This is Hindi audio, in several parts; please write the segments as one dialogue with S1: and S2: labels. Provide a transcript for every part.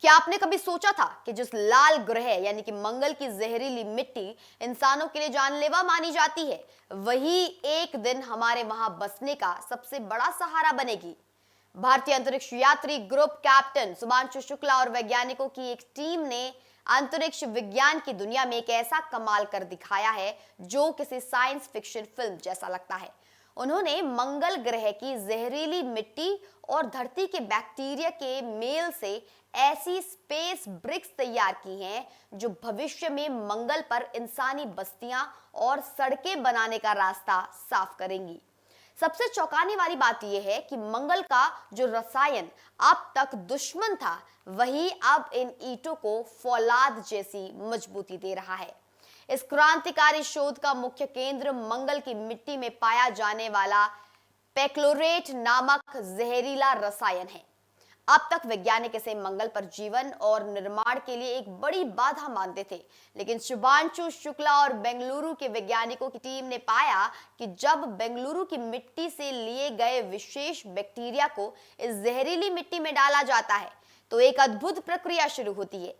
S1: क्या आपने कभी सोचा था कि जिस लाल ग्रह यानी कि मंगल की जहरीली मिट्टी इंसानों के लिए जानलेवा मानी जाती है, वही एक दिन हमारे वहां बसने का सबसे बड़ा सहारा बनेगी। भारतीय अंतरिक्ष यात्री ग्रुप कैप्टन सुभांशु शुक्ला और वैज्ञानिकों की एक टीम ने अंतरिक्ष विज्ञान की दुनिया में एक ऐसा कमाल कर दिखाया है जो किसी साइंस फिक्शन फिल्म जैसा लगता है। उन्होंने मंगल ग्रह की जहरीली मिट्टी और धरती के बैक्टीरिया के मेल से ऐसी स्पेस ब्रिक्स तैयार की हैं जो भविष्य में मंगल पर इंसानी बस्तियां और सड़कें बनाने का रास्ता साफ करेंगी। सबसे चौंकाने वाली बात यह है कि मंगल का जो रसायन अब तक दुश्मन था, वही अब इन ईंटों को फौलाद जैसी मजबूती दे रहा है। इस क्रांतिकारी शोध का मुख्य केंद्र मंगल की मिट्टी में पाया जाने वाला पेक्लोरेट नामक जहरीला रसायन है। अब तक वैज्ञानिक इसे मंगल पर जीवन और निर्माण के लिए एक बड़ी बाधा मानते थे, लेकिन शुभांशु शुक्ला और बेंगलुरु के वैज्ञानिकों की टीम ने पाया कि जब बेंगलुरु की मिट्टी से लिए गए विशेष बैक्टीरिया को इस जहरीली मिट्टी में डाला जाता है, तो एक अद्भुत प्रक्रिया शुरू होती है।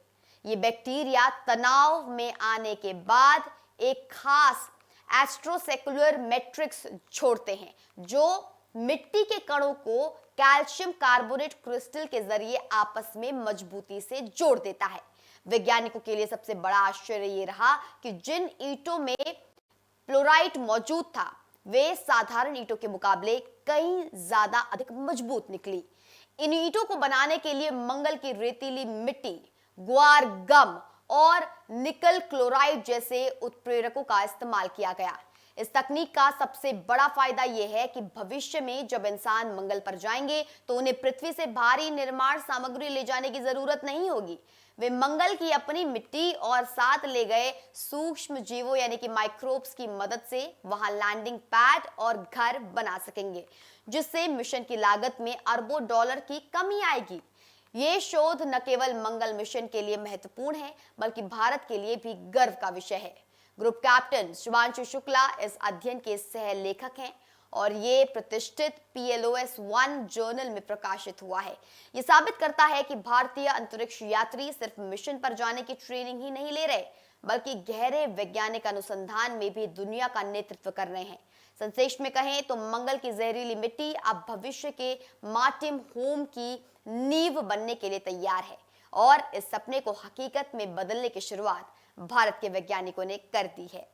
S1: ये बैक्टीरिया तनाव में आने के बाद एक खास एस्ट्रोसेक्युलर मैट्रिक्स छोड़ते हैं, जो मिट्टी के कणों को कैल्शियम कार्बोनेट क्रिस्टल के जरिए आपस में मजबूती से जोड़ देता है। वैज्ञानिकों के लिए सबसे बड़ा आश्चर्य यह रहा कि जिन ईंटों में फ्लोराइड मौजूद था, वे साधारण ईंटों के मुकाबले कई ज्यादा अधिक मजबूत निकली। इन ईंटों को बनाने के लिए मंगल की रेतीली मिट्टी, ग्वार गम और निकल क्लोराइड जैसे उत्प्रेरकों का इस्तेमाल किया गया। इस तकनीक का सबसे बड़ा फायदा यह है कि भविष्य में जब इंसान मंगल पर जाएंगे तो उन्हें पृथ्वी से भारी निर्माण सामग्री ले जाने की जरूरत नहीं होगी। वे मंगल की अपनी मिट्टी और साथ ले गए सूक्ष्म जीवों यानी कि माइक्रोब्स की मदद से वहां लैंडिंग पैड और घर बना सकेंगे, जिससे मिशन की लागत में अरबों डॉलर की कमी आएगी। ये शोध न केवल मंगल मिशन के लिए महत्वपूर्ण है, बल्कि भारत के लिए भी गर्व का विषय है। ग्रुप कैप्टन शुभांशु शुक्ला इस अध्ययन के सह लेखक हैं और ये प्रतिष्ठित PLOS ONE जर्नल में प्रकाशित हुआ है। ये साबित करता है कि भारतीय अंतरिक्ष यात्री सिर्फ मिशन पर जाने की ट्रेनिंग ही नहीं ले रहे, बल्कि गहरे वैज्ञानिक अनुसंधान में भी दुनिया का नेतृत्व कर रहे हैं। संक्षेप में कहें तो मंगल की जहरीली मिट्टी अब भविष्य के मार्टिम होम की नींव बनने के लिए तैयार है और इस सपने को हकीकत में बदलने की शुरुआत भारत के वैज्ञानिकों ने कर दी है।